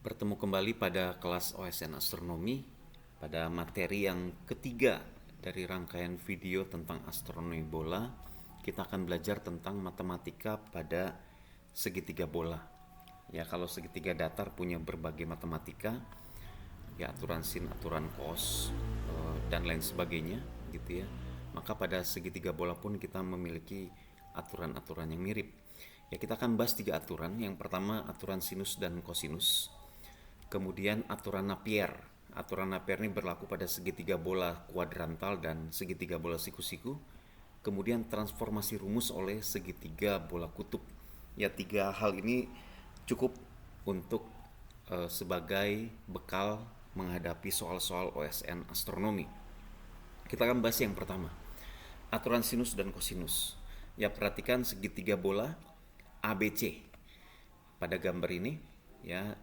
Bertemu kembali pada kelas OSN Astronomi pada materi yang ketiga dari rangkaian video tentang astronomi bola. Kita akan belajar tentang matematika pada segitiga bola. Ya, kalau segitiga datar punya berbagai matematika, ya aturan sin, aturan cos, dan lain sebagainya gitu ya. Maka pada segitiga bola pun kita memiliki aturan-aturan yang mirip. Ya, kita akan bahas tiga aturan. Yang pertama aturan sinus dan kosinus. Kemudian aturan Napier. Aturan Napier ini berlaku pada segitiga bola kuadrantal dan segitiga bola siku-siku. Kemudian transformasi rumus oleh segitiga bola kutub. Ya, tiga hal ini cukup untuk sebagai bekal menghadapi soal-soal OSN astronomi. Kita akan bahas yang pertama, aturan sinus dan kosinus. Ya, perhatikan segitiga bola ABC pada gambar ini. Ya,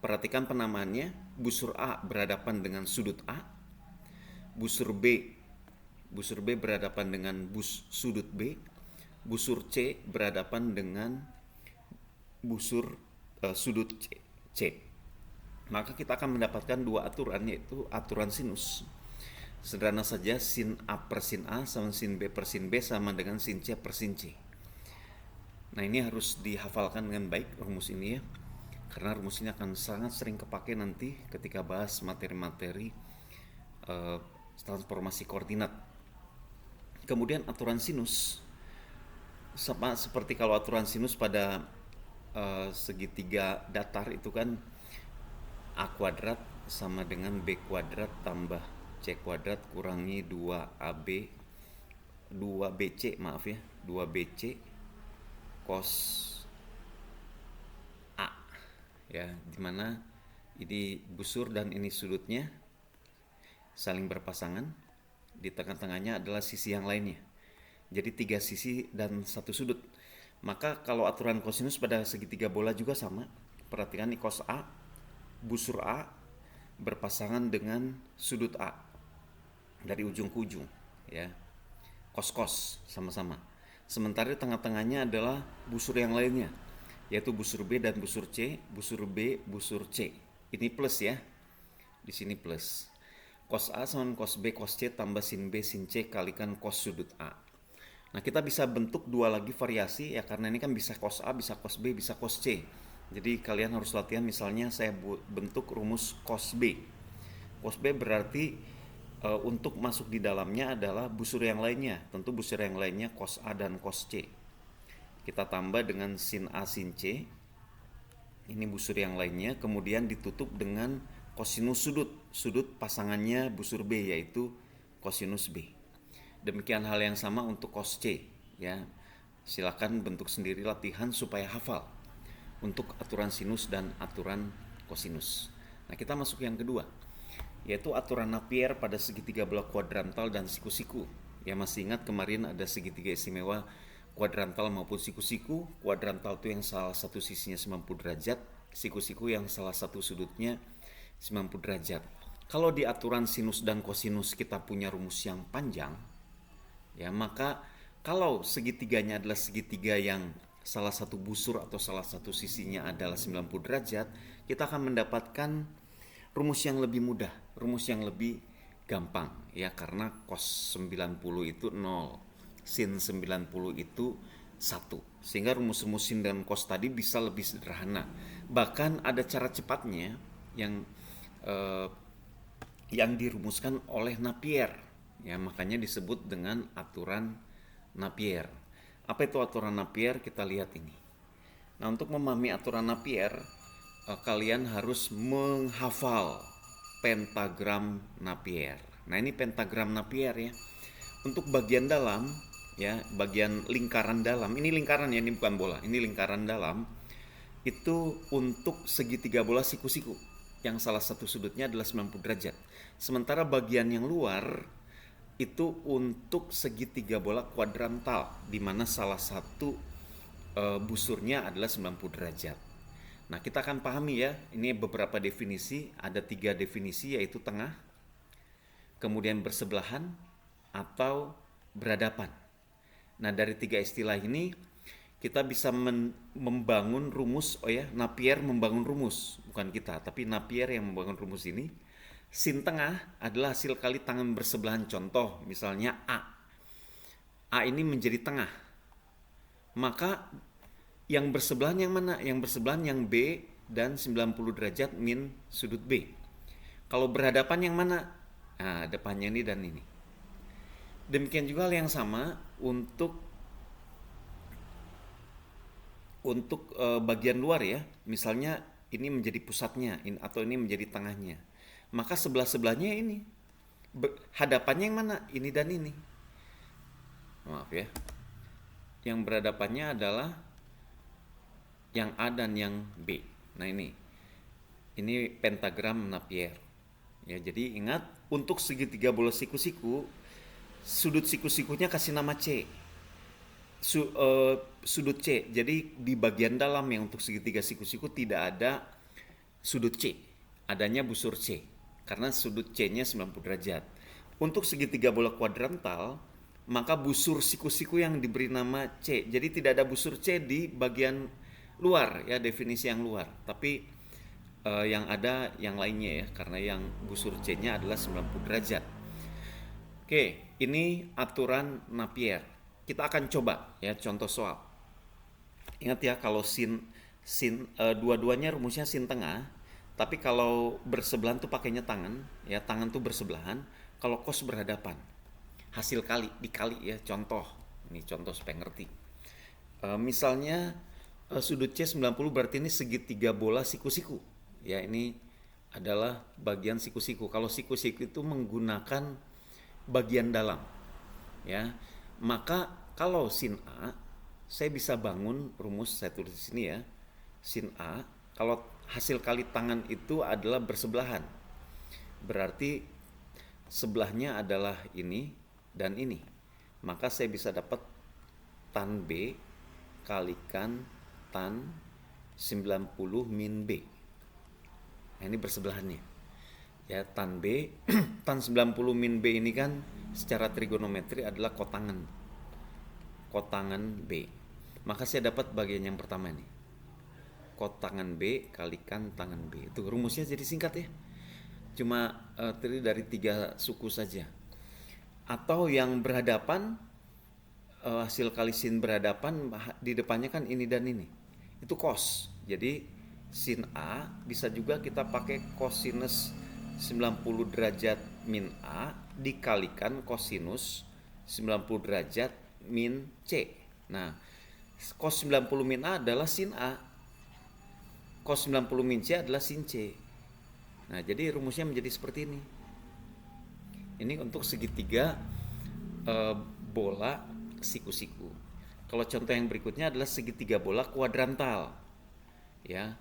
perhatikan penamaannya. Busur A berhadapan dengan sudut A, busur B berhadapan dengan sudut B, busur C berhadapan dengan sudut C. Maka kita akan mendapatkan dua aturan, yaitu aturan sinus. Sederhana saja, sin A per sin A sama sin B per sin B sama dengan sin C per sin C. Nah, ini harus dihafalkan dengan baik rumus ini ya, karena rumus ini akan sangat sering kepake nanti ketika bahas materi-materi transformasi koordinat. Kemudian aturan sinus, sama seperti kalau aturan sinus pada segitiga datar itu kan A kuadrat sama dengan B kuadrat tambah C kuadrat kurangi 2BC maaf ya, 2BC cos A ya, dimana ini busur dan ini sudutnya saling berpasangan, di tengah-tengahnya adalah sisi yang lainnya, jadi tiga sisi dan satu sudut. Maka kalau aturan kosinus pada segitiga bola juga sama. Perhatikan nih, cos A, busur A berpasangan dengan sudut A dari ujung ke ujung ya, cos sama-sama. Sementara di tengah-tengahnya adalah busur yang lainnya, yaitu busur B dan busur C, busur B, busur C. Ini plus ya, di sini plus. Cos A sama cos B, cos C tambah sin B, sin C kalikan cos sudut A. Nah, kita bisa bentuk dua lagi variasi ya, karena ini kan bisa cos A, bisa cos B, bisa cos C. Jadi kalian harus latihan, misalnya saya bentuk rumus cos B. Cos B berarti untuk masuk di dalamnya adalah busur yang lainnya. Tentu busur yang lainnya cos A dan cos C. Kita tambah dengan sin A sin C. Ini busur yang lainnya, kemudian ditutup dengan kosinus sudut. Sudut pasangannya busur B, yaitu kosinus B. Demikian hal yang sama untuk cos C ya. Silakan bentuk sendiri latihan supaya hafal untuk aturan sinus dan aturan kosinus. Nah, kita masuk yang kedua, yaitu aturan Napier pada segitiga bola kuadrantal dan siku-siku. Ya, masih ingat kemarin ada segitiga istimewa kuadrantal maupun siku-siku. Kuadrantal itu yang salah satu sisinya 90 derajat, siku-siku yang salah satu sudutnya 90 derajat. Kalau di aturan sinus dan kosinus kita punya rumus yang panjang, ya, maka kalau segitiganya adalah segitiga yang salah satu busur atau salah satu sisinya adalah 90 derajat, kita akan mendapatkan rumus yang lebih mudah, rumus yang lebih gampang ya, karena cos 90 itu 0, sin 90 itu 1. Sehingga rumus-rumus sin dan cos tadi bisa lebih sederhana. Bahkan ada cara cepatnya yang dirumuskan oleh Napier. Ya, makanya disebut dengan aturan Napier. Apa itu aturan Napier? Kita lihat ini. Nah, untuk memahami aturan Napier, kalian harus menghafal pentagram Napier. Nah, ini pentagram Napier ya. Untuk bagian dalam ya, bagian lingkaran dalam, ini lingkaran ya, ini bukan bola, ini lingkaran dalam, itu untuk segitiga bola siku-siku yang salah satu sudutnya adalah 90 derajat. Sementara bagian yang luar itu untuk segitiga bola kuadrantal, di mana salah satu busurnya adalah 90 derajat. Nah, kita akan pahami ya, ini beberapa definisi, ada 3 definisi, yaitu tengah, kemudian bersebelahan, atau berhadapan. Nah, dari 3 istilah ini kita bisa membangun rumus, Napier membangun rumus. bukan kita, tapi Napier yang membangun rumus ini. Sin tengah adalah hasil kali tangan bersebelahan. Contoh, misalnya A. A ini menjadi tengah. Maka yang bersebelahan yang mana? Yang bersebelahan yang B dan 90 derajat min sudut B. Kalau berhadapan yang mana? Nah, depannya ini dan ini. Demikian juga hal yang sama untuk bagian luar ya. Misalnya ini menjadi pusatnya atau ini menjadi tengahnya. Maka sebelah-sebelahnya ini. Hadapannya yang mana? Ini dan ini. Maaf ya. Yang berhadapannya adalah yang A dan yang B. Nah ini pentagram Napier. Ya, jadi ingat untuk segitiga bola siku-siku, sudut siku-sikunya kasih nama C. Sudut C. Jadi di bagian dalam yang untuk segitiga siku-siku tidak ada sudut C. Adanya busur C. Karena sudut C-nya 90 derajat. Untuk segitiga bola kuadrantal, maka busur siku-siku yang diberi nama C. Jadi tidak ada busur C di bagian luar ya, definisi yang luar. Tapi yang ada yang lainnya ya, karena yang busur C-nya adalah 90 derajat. Oke, ini aturan Napier. Kita akan coba ya contoh soal. Ingat ya, kalau sin dua-duanya rumusnya sin tengah. Tapi kalau bersebelahan tuh pakainya tangan, ya tangan tuh bersebelahan. Kalau kos berhadapan, hasil kali dikali ya. Contoh, ini contoh supaya ngerti. Misalnya sudut C 90 berarti ini segitiga bola siku-siku. Ya ini adalah bagian siku-siku. Kalau siku-siku itu menggunakan bagian dalam, ya maka kalau sin A, saya bisa bangun rumus, saya tulis di sini ya. Sin A, kalau hasil kali tangan itu adalah bersebelahan, berarti sebelahnya adalah ini dan ini. Maka saya bisa dapat tan B kalikan tan 90 min B. Nah, ini bersebelahannya. Ya, tan B, tan 90 min B ini kan secara trigonometri adalah kotangan B. Maka saya dapat bagian yang pertama nih. Kotangan B kalikan tangan B. Itu rumusnya jadi singkat ya. Cuma terdiri dari 3 suku saja. Atau yang berhadapan, hasil kali sin berhadapan, di depannya kan ini dan ini. Itu cos. Jadi sin A bisa juga kita pakai cosinus 90 derajat min A dikalikan cosinus 90 derajat min C. Nah, cos 90 min A adalah sin A. Cos 90 min C adalah sin C. Nah, jadi rumusnya menjadi seperti ini. Ini untuk segitiga bola siku-siku. Kalau contoh yang berikutnya adalah segitiga bola kuadrantal. Ya,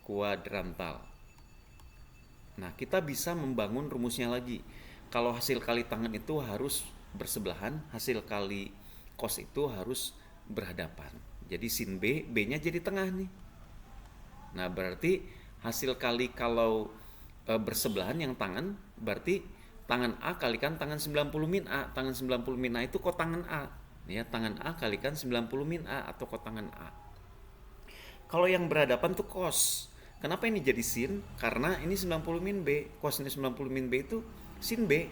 kuadrantal. Nah, kita bisa membangun rumusnya lagi. Kalau hasil kali tangan itu harus bersebelahan, hasil kali cos itu harus berhadapan. Jadi sin B, B-nya jadi tengah nih. Nah, berarti hasil kali kalau bersebelahan yang tangan, berarti tangan A kalikan tangan 90 min A. Tangan 90 min A itu kotangan A. Ya, tangan A kalikan 90 min A atau kotangan A. Kalau yang berhadapan tuh cos. Kenapa ini jadi sin? Karena ini 90 min B. Cos ini 90 min B itu sin B.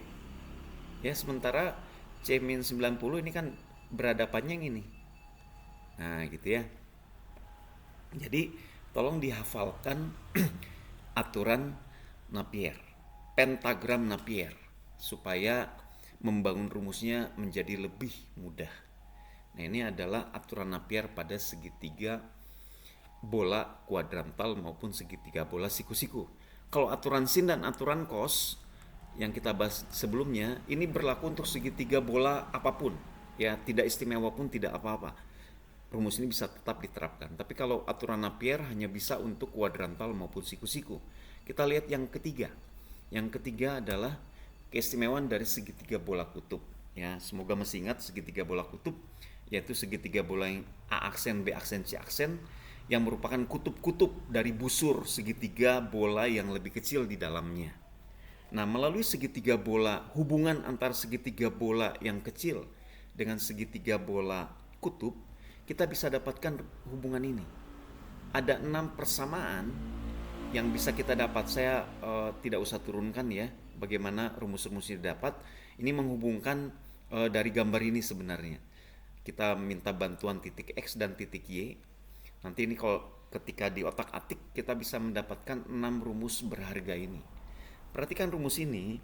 Ya, sementara C min 90 ini kan berhadapannya yang ini. Nah, gitu ya. Jadi tolong dihafalkan aturan Napier, pentagram Napier, supaya membangun rumusnya menjadi lebih mudah. Nah, ini adalah aturan Napier pada segitiga bola kuadrantal maupun segitiga bola siku-siku. Kalau aturan sin dan aturan cos yang kita bahas sebelumnya, ini berlaku untuk segitiga bola apapun, ya tidak istimewa pun tidak apa-apa. Rumus ini bisa tetap diterapkan. Tapi kalau aturan Napier hanya bisa untuk kuadrantal maupun siku-siku. Kita lihat yang ketiga. Yang ketiga adalah keistimewaan dari segitiga bola kutub. Ya, semoga masih ingat segitiga bola kutub, yaitu segitiga bola yang A aksen, B aksen, C aksen, yang merupakan kutub-kutub dari busur segitiga bola yang lebih kecil di dalamnya. Nah, melalui segitiga bola, hubungan antara segitiga bola yang kecil dengan segitiga bola kutub, kita bisa dapatkan hubungan ini. ada 6 persamaan yang bisa kita dapat. Saya tidak usah turunkan ya bagaimana rumus-rumusnya didapat. Ini menghubungkan dari gambar ini sebenarnya. Kita minta bantuan titik X dan titik Y. Nanti ini kalau ketika di otak-atik kita bisa mendapatkan 6 rumus berharga ini. Perhatikan rumus ini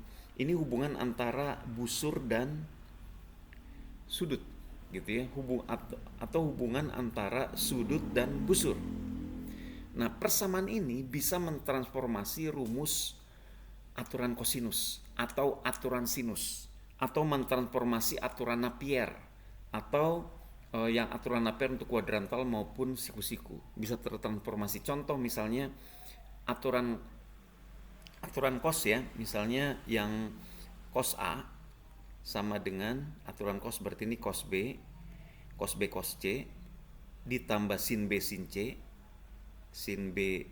hubungan antara busur dan sudut gitu ya, atau hubungan antara sudut dan busur. Nah, persamaan ini bisa mentransformasi rumus aturan kosinus atau aturan sinus, atau mentransformasi aturan Napier, atau yang aturan Napier untuk kuadrantal maupun siku-siku bisa tertransformasi. Contoh misalnya aturan cos ya, misalnya yang cos A sama dengan aturan cos, berarti ini cos B cos C ditambah sin B sin C, sin B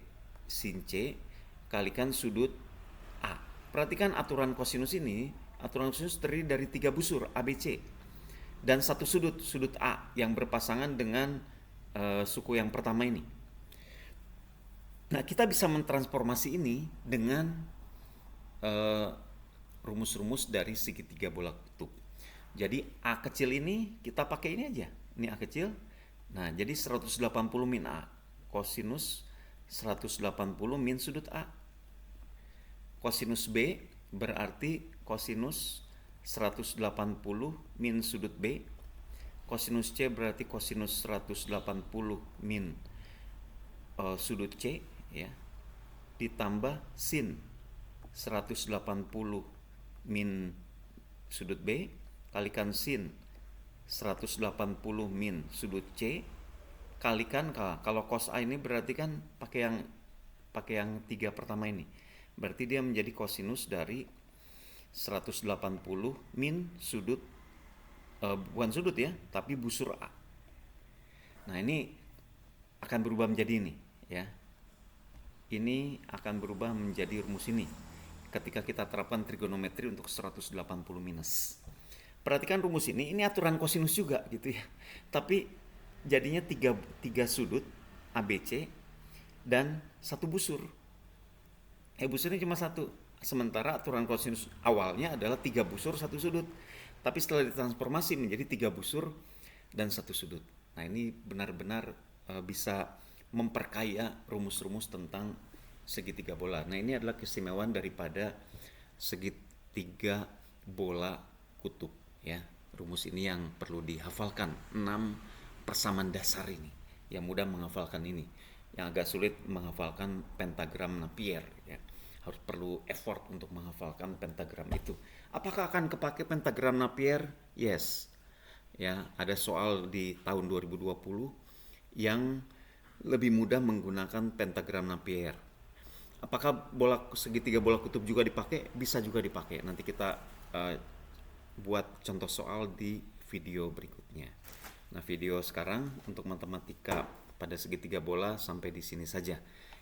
sin C kalikan sudut A. Perhatikan aturan kosinus ini, aturan kosinus terdiri dari 3 busur ABC dan satu sudut A yang berpasangan dengan suku yang pertama ini. Nah, kita bisa mentransformasi ini dengan rumus-rumus dari segitiga bola kutub. Jadi A kecil ini kita pakai ini aja. Ini A kecil. Nah, jadi 180 min A. Kosinus 180 min sudut A. Kosinus B berarti kosinus 180 min sudut B. Kosinus C berarti kosinus 180 min sudut C ya. Ditambah sin 180 min sudut B kalikan sin 180 min sudut C kalikan kalau cos A ini berarti kan pakai yang 3 pertama ini. Berarti dia menjadi kosinus dari 180 min sudut bukan sudut ya, tapi busur A. Nah, ini akan berubah menjadi ini ya. Ini akan berubah menjadi rumus ini ketika kita terapkan trigonometri untuk 180 minus. Perhatikan rumus ini aturan kosinus juga gitu ya. Tapi jadinya 3 sudut ABC dan satu busur. Busurnya cuma satu. Sementara aturan kosinus awalnya adalah 3 busur, satu sudut. Tapi setelah ditransformasi menjadi 3 busur dan satu sudut. Nah, ini benar-benar bisa memperkaya rumus-rumus tentang segitiga bola. Nah, ini adalah keistimewaan daripada segitiga bola kutub ya. Rumus ini yang perlu dihafalkan, 6 persamaan dasar ini. Yang mudah menghafalkan ini. Yang agak sulit menghafalkan pentagram Napier ya. Harus perlu effort untuk menghafalkan pentagram itu. Apakah akan kepake pentagram Napier? Yes. Ya, ada soal di tahun 2020 yang lebih mudah menggunakan pentagram Napier. Apakah segitiga bola kutub juga dipakai? Bisa juga dipakai. Nanti kita buat contoh soal di video berikutnya. Nah, video sekarang untuk matematika pada segitiga bola sampai di sini saja.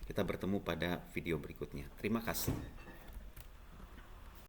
Kita bertemu pada video berikutnya. Terima kasih.